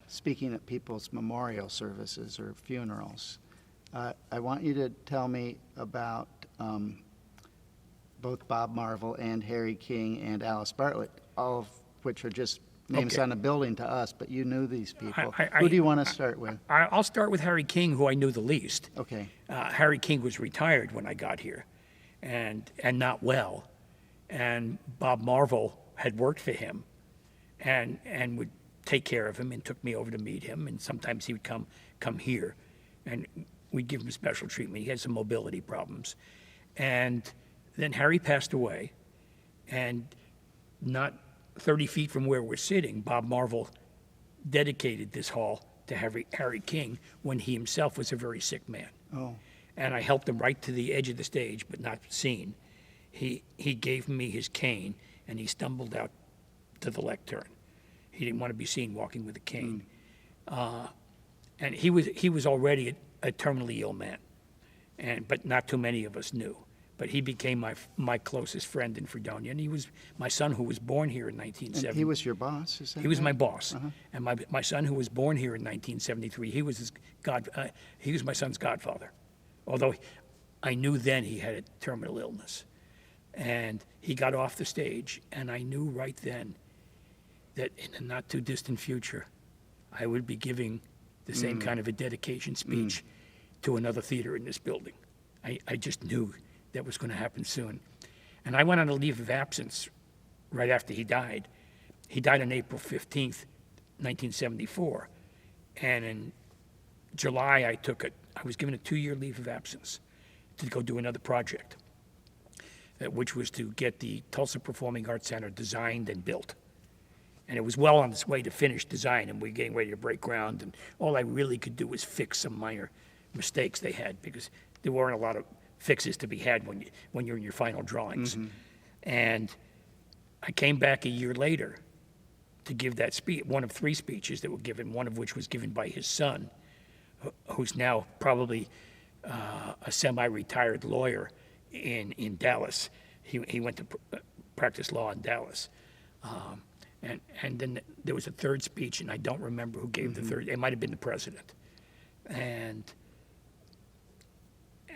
speaking at people's memorial services or funerals. I want you to tell me about both Bob Marvel and Harry King and Alice Bartlett, all of which are just names Okay. on a building to us, but you knew these people. Who do you want to start with? I'll start with Harry King, who I knew the least. Okay. Harry King was retired when I got here, and not well. And Bob Marvel had worked for him, and would take care of him and took me over to meet him. And sometimes he would come here, and we'd give him special treatment. He had some mobility problems, and then Harry passed away, and not 30 feet from where we're sitting, Bob Marvel dedicated this hall to Harry King when he himself was a very sick man. Oh. And I helped him right to the edge of the stage, but not seen. He gave me his cane, and he stumbled out to the lectern. He didn't want to be seen walking with a cane. And he was already a terminally ill man, but not too many of us knew. But he became my closest friend in Fredonia, and he was my son, who was born here in 1970. And he was your boss, is that He was right? my boss, Uh-huh. and my son, who was born here in 1973, he was he was my son's godfather. Although I knew then he had a terminal illness, and he got off the stage, and I knew right then that in a not too distant future, I would be giving the same kind of a dedication speech to another theater in this building. I just knew that was going to happen soon. And I went on a leave of absence right after he died. He died on April 15th, 1974. And in July, I was given a 2-year leave of absence to go do another project, which was to get the Tulsa Performing Arts Center designed and built. And it was well on its way to finished design, and we were getting ready to break ground. And all I really could do was fix some minor mistakes they had, because there weren't a lot of fixes to be had when you're in your final drawings. And I came back a year later to give that speech, one of 3 speeches that were given, one of which was given by his son, who's now probably a semi-retired lawyer in Dallas. He went to practice law in Dallas. And then there was a 3rd speech, and I don't remember who gave the 3rd. It might have been the president.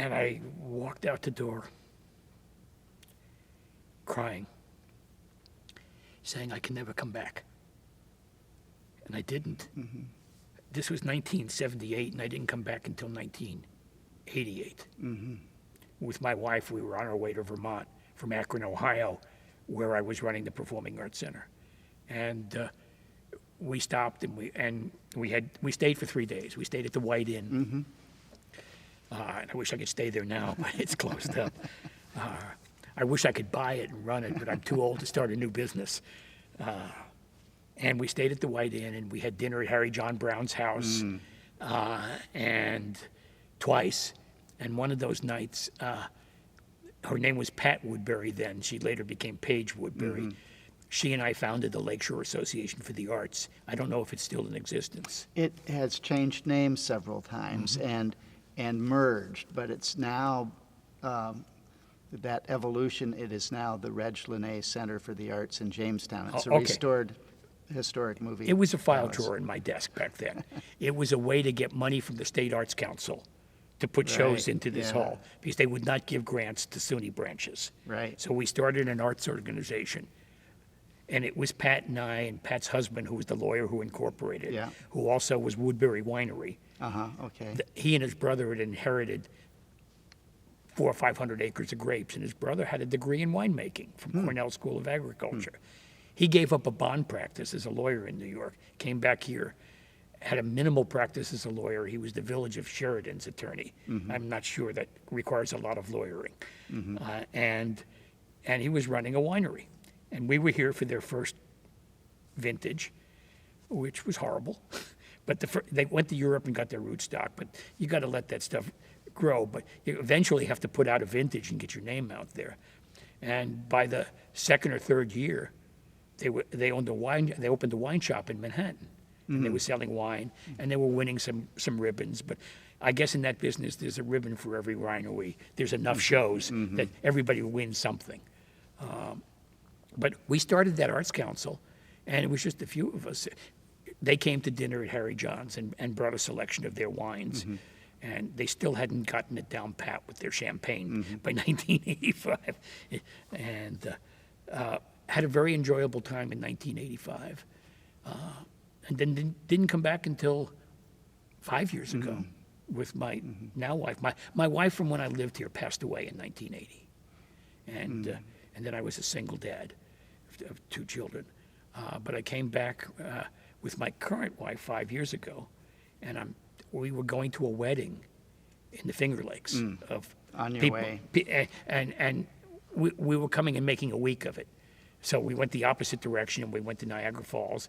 And I walked out the door crying, saying I can never come back. And I didn't. This was 1978, and I didn't come back until 1988. With my wife, we were on our way to Vermont from Akron, Ohio, where I was running the Performing Arts Center. And we stopped, and we stayed for 3 days. We stayed at the White Inn. And I wish I could stay there now, but it's closed up. I wish I could buy it and run it, but I'm too old to start a new business. And we stayed at the White Inn, and we had dinner at Harry John Brown's house, and twice. And one of those nights, her name was Pat Woodbury then. She later became Paige Woodbury. She and I founded the Lakeshore Association for the Arts. I don't know if it's still in existence. It has changed names several times and merged, but it's now, that evolution, it is now the Reg Linné Center for the Arts in Jamestown. It's a restored historic movie. It was a file drawer in my desk back then. It was a way to get money from the State Arts Council to put shows into this hall, because they would not give grants to SUNY branches. Right. So we started an arts organization. And it was Pat and I and Pat's husband, who was the lawyer who incorporated, who also was Woodbury Winery. Okay. He and his brother had inherited 400 or 500 acres of grapes, and his brother had a degree in winemaking from Cornell School of Agriculture. He gave up a bond practice as a lawyer in New York, came back here, had a minimal practice as a lawyer. He was the Village of Sheridan's attorney. I'm not sure that requires a lot of lawyering. And he was running a winery. And we were here for their first vintage, which was horrible. But they went to Europe and got their rootstock. But you got to let that stuff grow. But you eventually have to put out a vintage and get your name out there. And by the 2nd or 3rd year, they owned they opened a wine shop in Manhattan, and they were selling wine, and they were winning some ribbons. But I guess in that business, there's a ribbon for every winery. There's enough shows that everybody wins something. But we started that arts council, and it was just a few of us. they came to dinner at Harry John's and brought a selection of their wines. And they still hadn't gotten it down pat with their champagne by 1985. And had a very enjoyable time in 1985. And then didn't come back until 5 years ago with my now wife. My wife from when I lived here passed away in 1980. And then I was a single dad of 2 children. But I came back with my current wife 5 years ago, and we were going to a wedding in the Finger Lakes of On your people, way. and we were coming and making a week of it. So we went the opposite direction, and we went to Niagara Falls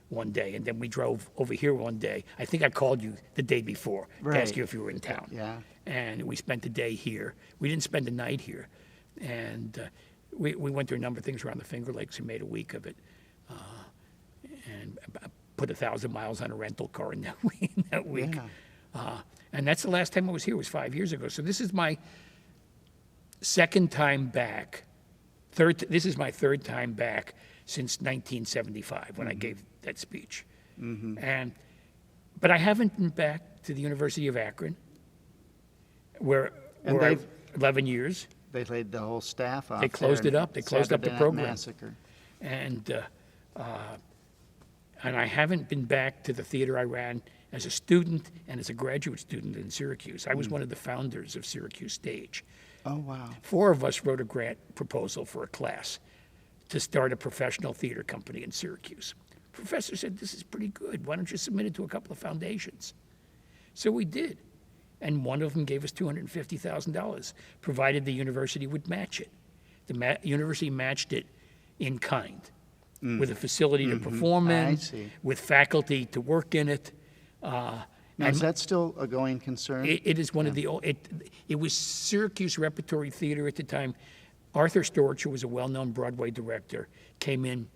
one day, and then we drove over here one day. I think I called you the day before to ask you if you were in town. Yeah. And we spent the day here. We didn't spend the night here. And we went through a number of things around the Finger Lakes and made a week of it. And put 1,000 miles on a rental car in that week. Yeah. And that's the last time I was here, was 5 years ago. So this is my second time back. This is my third time back since 1975 when I gave that speech. But I haven't been back to the University of Akron, where I 11 years. They laid the whole staff off. They closed there it up. They closed up the Saturday Night program. Massacre. And I haven't been back to the theater I ran as a student and as a graduate student in Syracuse. I was one of the founders of Syracuse Stage. Oh, wow. 4 of us wrote a grant proposal for a class to start a professional theater company in Syracuse. Professor said, this is pretty good. Why don't you submit it to a couple of foundations? So we did. And one of them gave us $250,000, provided the university would match it. The university matched it in kind, with a facility to perform I in, see. with faculty to work in it. Now, is that still a going concern? It is one of the old, it was Syracuse Repertory Theater at the time. Arthur Storch, who was a well-known Broadway director, came in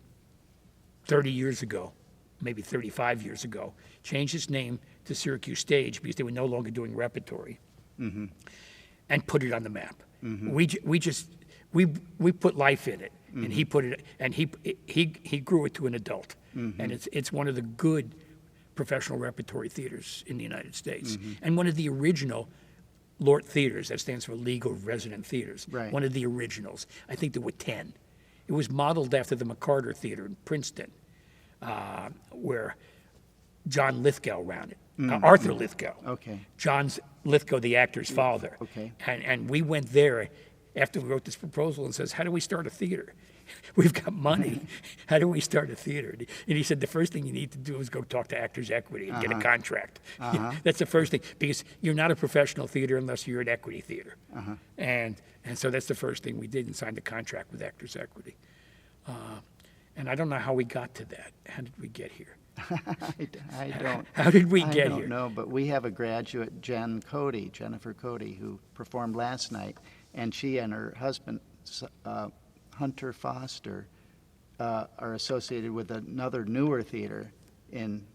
30 years ago, maybe 35 years ago, changed his name to Syracuse Stage because they were no longer doing repertory, and put it on the map. We put life in it, and he put it, and he grew it to an adult, and it's one of the good professional repertory theaters in the United States, and one of the original LORT theaters, that stands for League of Resident Theaters. Right. One of the originals. I think there were 10. It was modeled after the McCarter Theater in Princeton, where John Lithgow ran it. Arthur Lithgow. Okay. John Lithgow, the actor's father. Okay. And we went there after we wrote this proposal and says, how do we start a theater? We've got money. How do we start a theater? And he said, the first thing you need to do is go talk to Actors Equity and get a contract. That's the first thing, because you're not a professional theater unless you're an equity theater. And so that's the first thing we did, and signed a contract with Actors Equity. And I don't know how we got to that. How did we get here? I don't. How did we get I don't here? know, but we have a graduate, Jennifer Cody, who performed last night, and she and her husband, Hunter Foster, are associated with another newer theater in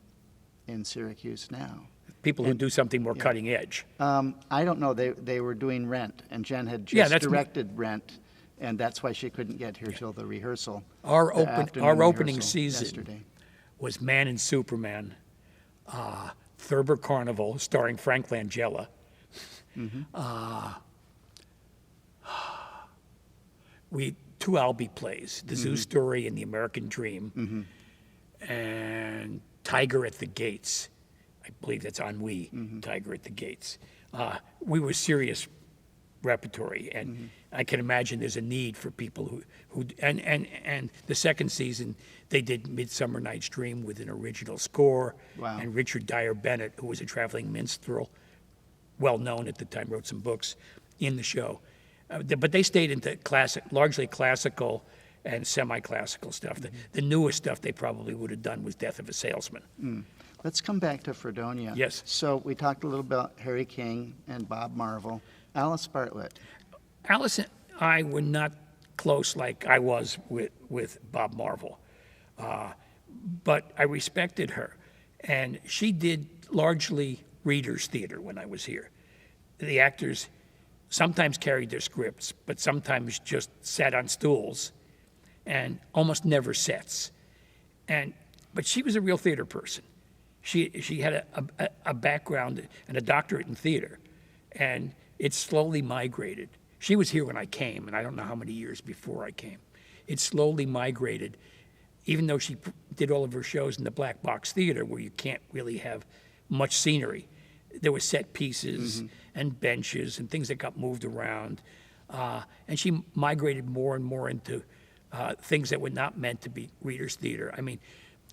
Syracuse now. People who do something more cutting edge. I don't know. They were doing Rent, and Jen had Yeah, just that's directed Rent, and that's why she couldn't get here till the rehearsal. Our the afternoon opening rehearsal season yesterday. was Man and Superman, Thurber Carnival, starring Frank Langella. Two Albee plays, The Zoo Story and The American Dream, and Tiger at the Gates. I believe that's Ennui, Tiger at the Gates. We were serious repertory, and I can imagine there's a need for people who and the second season they did Midsummer Night's Dream with an original score. Wow. And Richard Dyer Bennett, who was a traveling minstrel, well known at the time, wrote some books in the show. But they stayed into largely classical and semi-classical stuff. The newest stuff they probably would have done was Death of a Salesman. Let's come back to Fredonia. Yes. So we talked a little about Harry King and Bob Marvel. Alice Bartlett. Alice and I were not close like I was with Bob Marvel, but I respected her, and she did largely readers' theater when I was here. The actors sometimes carried their scripts, but sometimes just sat on stools and almost never sets. And But she was a real theater person. She had a background and a doctorate in theater, and it slowly migrated. She was here when I came, and I don't know how many years before I came. It slowly migrated, even though she did all of her shows in the black box theater where you can't really have much scenery. There were set pieces and benches and things that got moved around. And she migrated more and more into things that were not meant to be Reader's Theater. I mean,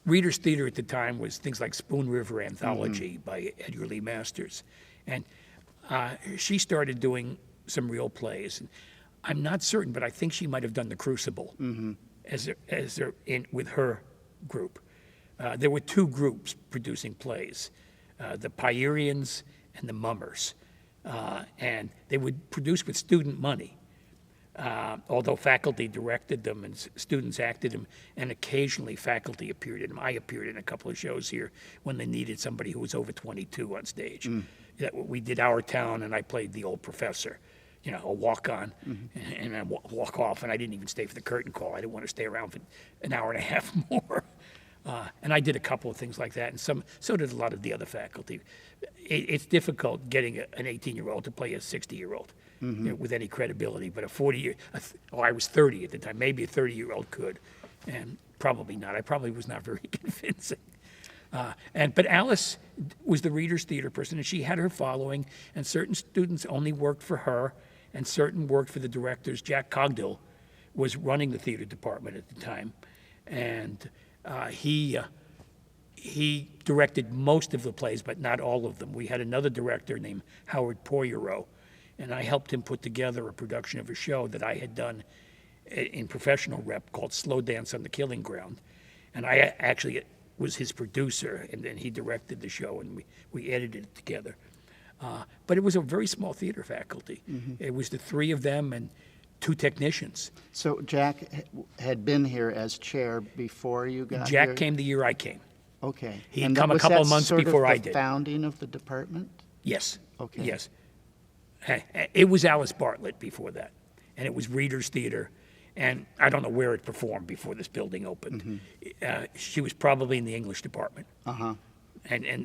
Reader's Theater at the time was things like Spoon River Anthology by Edgar Lee Masters. And she started doing some real plays. And I'm not certain, but I think she might have done The Crucible with her group. There were two groups producing plays, the Pierians and the Mummers. And they would produce with student money. Although faculty directed them and students acted them, and occasionally faculty appeared in them. I appeared in a couple of shows here when they needed somebody who was over 22 on stage. We did Our Town, and I played the old professor, a walk-on, and I walk off, and I didn't even stay for the curtain call. I didn't want to stay around for an hour and a half more. And I did a couple of things like that, and so did a lot of the other faculty. It's difficult getting an 18-year-old to play a 60-year-old. With any credibility, but I was 30 at the time, maybe a 30-year-old could, and probably not. I probably was not very convincing. But Alice was the Reader's Theater person, and she had her following, and certain students only worked for her, and certain worked for the directors. Jack Cogdill was running the theater department at the time, and he directed most of the plays, but not all of them. We had another director named Howard Poiriero, and I helped him put together a production of a show that I had done in professional rep called Slow Dance on the Killing Ground. And I actually was his producer, and then he directed the show, and we edited it together. But it was a very small theater faculty. It was the three of them and two technicians. So Jack had been here as chair before you got Jack here? came the year I came. Okay. He had come a couple of months before I did. Was that sort of the founding of the department? Yes. Okay. Yes. It was Alice Bartlett before that, and it was Reader's Theater, and I don't know where it performed before this building opened. She was probably in the English department, and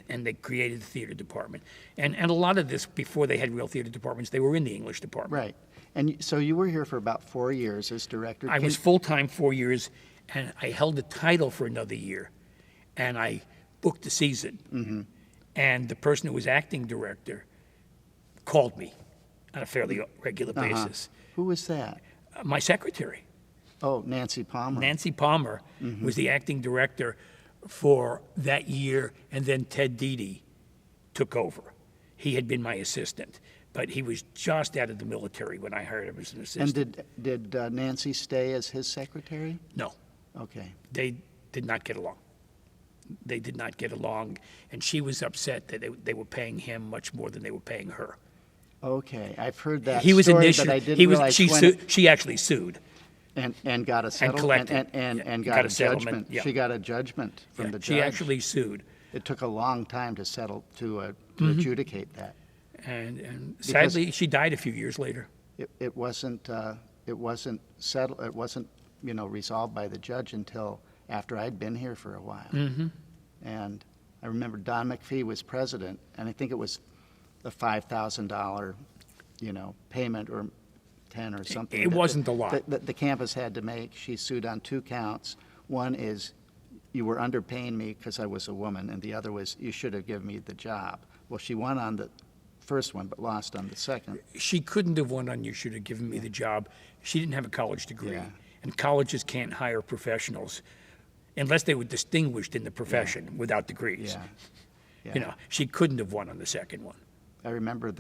they created the theater department. And a lot of this, before they had real theater departments, they were in the English department. Right. And so you were here for about 4 years as director. I was full-time 4 years, and I held the title for another year, and I booked the season. And the person who was acting director called me on a fairly regular basis. Who was that? My secretary. Oh, Nancy Palmer. Nancy Palmer was the acting director for that year, and then Ted DeDee took over. He had been my assistant, but he was just out of the military when I hired him as an assistant. And did Nancy stay as his secretary? No. Okay. They did not get along. They did not get along, and she was upset that they were paying him much more than they were paying her. Okay, I've heard that He was story, initially, but I didn't realize she actually sued. And got a settlement. collected. And Yeah, got a settlement, judgment. yeah. She got a judgment from Yeah, the judge. she actually sued. It took a long time to settle, to adjudicate that. And sadly, she died a few years later. It wasn't settled, it wasn't, resolved by the judge until after I'd been here for a while. And I remember Don McPhee was president, and I think it was a $5,000, payment, or 10 or something. It wasn't a lot. That the campus had to make. She sued on 2 counts. One is you were underpaying me because I was a woman, and the other was you should have given me the job. Well, she won on the first one, but lost on the second. She couldn't have won on you should have given me the job. She didn't have a college degree. Yeah. And colleges can't hire professionals unless they were distinguished in the profession without degrees. Yeah. She couldn't have won on the second one. I remember one of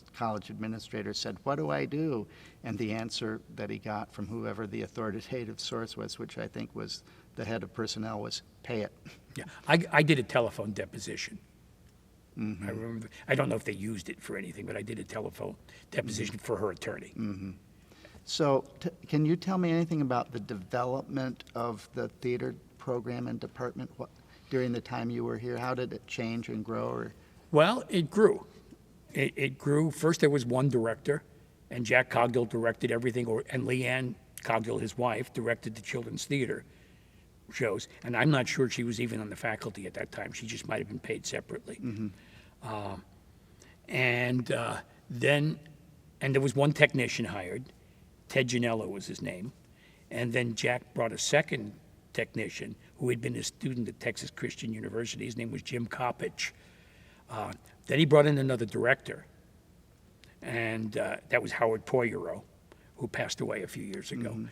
the college administrators said, "What do I do?" And the answer that he got from whoever the authoritative source was, which I think was the head of personnel, was pay it. Yeah, I did a telephone deposition. I remember. I don't know if they used it for anything, but I did a telephone deposition for her attorney. So can you tell me anything about the development of the theater program and department during the time you were here? How did it change and grow? Well, it grew. It grew. First, there was one director, and Jack Cogdill directed everything, and Leanne Cogdill, his wife, directed the Children's Theater. shows, and I'm not sure she was even on the faculty at that time. She just might have been paid separately. And there was one technician hired. Ted Janello was his name. And then Jack brought a second technician who had been a student at Texas Christian University. His name was Jim Coppich. Then he brought in another director, and that was Howard Poyero, who passed away a few years ago.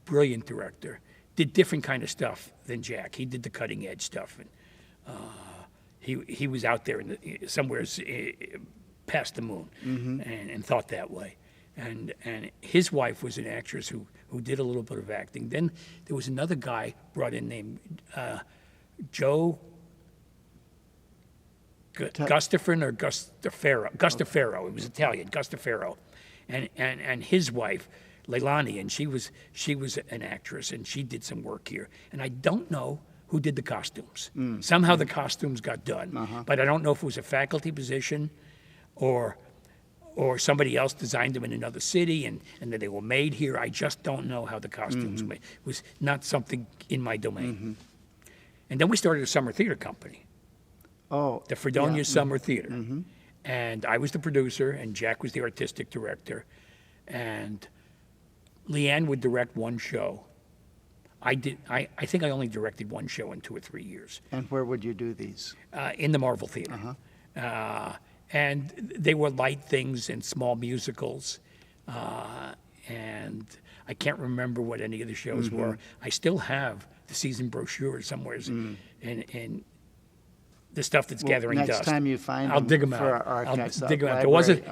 Brilliant director. Did different kind of stuff than Jack. He did the cutting edge stuff. And, he was out there somewhere past the moon and thought that way. And his wife was an actress who did a little bit of acting. Then there was another guy brought in named Joe Gustafson or Gustafaro. Gustafaro. It was Italian. Gustafaro, and his wife Leilani, and she was an actress, and she did some work here. And I don't know who did the costumes. Somehow the costumes got done, but I don't know if it was a faculty position or somebody else designed them in another city and then they were made here. I just don't know how the costumes were made. It was not something in my domain. And then we started a summer theater company. Oh, the Fredonia Summer Theater. And I was the producer, and Jack was the artistic director. And Leanne would direct one show. I think I only directed one show in 2 or 3 years. And where would you do these? In the Marvel Theater. And they were light things and small musicals. And I can't remember what any of the shows were. I still have the season brochure somewhere in the stuff that's gathering next dust. Next time you find I'll dig them for out. our archives. I'll dig them out.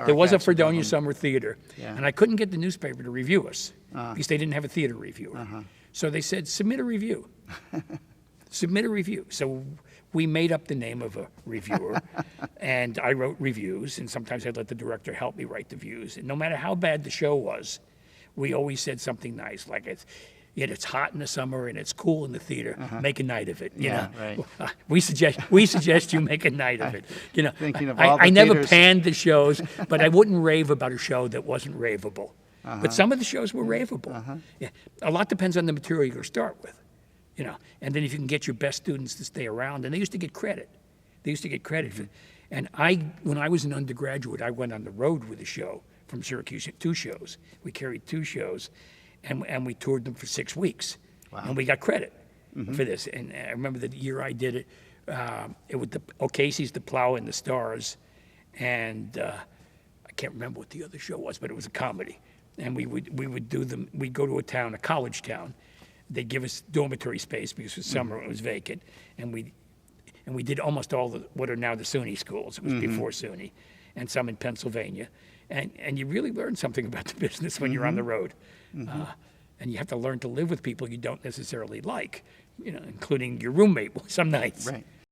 There was a Fredonia Summer Theater, and I couldn't get the newspaper to review us because they didn't have a theater reviewer. So they said, submit a review. Submit a review. So we made up the name of a reviewer, and I wrote reviews, and sometimes I'd let the director help me write the views. And no matter how bad the show was, we always said something nice, like it's hot in the summer and it's cool in the theater. Make a night of it. You know? Right. We suggest you make a night of it. You know, Thinking of all the I never theaters. panned the shows, but I wouldn't rave about a show that wasn't raveable. But some of the shows were raveable. Yeah. A lot depends on the material you start with. You know, and then if you can get your best students to stay around, and they used to get credit. They used to get credit for. And when I was an undergraduate, I went on the road with a show from Syracuse, 2 shows. We carried 2 shows, and we toured them for 6 weeks. Wow. And we got credit for this. And I remember the year I did it, it was the O'Casey's, The Plow, and the Stars, and I can't remember what the other show was, but it was a comedy. And we would do them. We'd go to a town, a college town. They'd give us dormitory space because it was summer, it was vacant, and we did almost all what are now the SUNY schools. It was before SUNY, and some in Pennsylvania, and you really learn something about the business when you're on the road, and you have to learn to live with people you don't necessarily like, you know, including your roommate some nights. Right.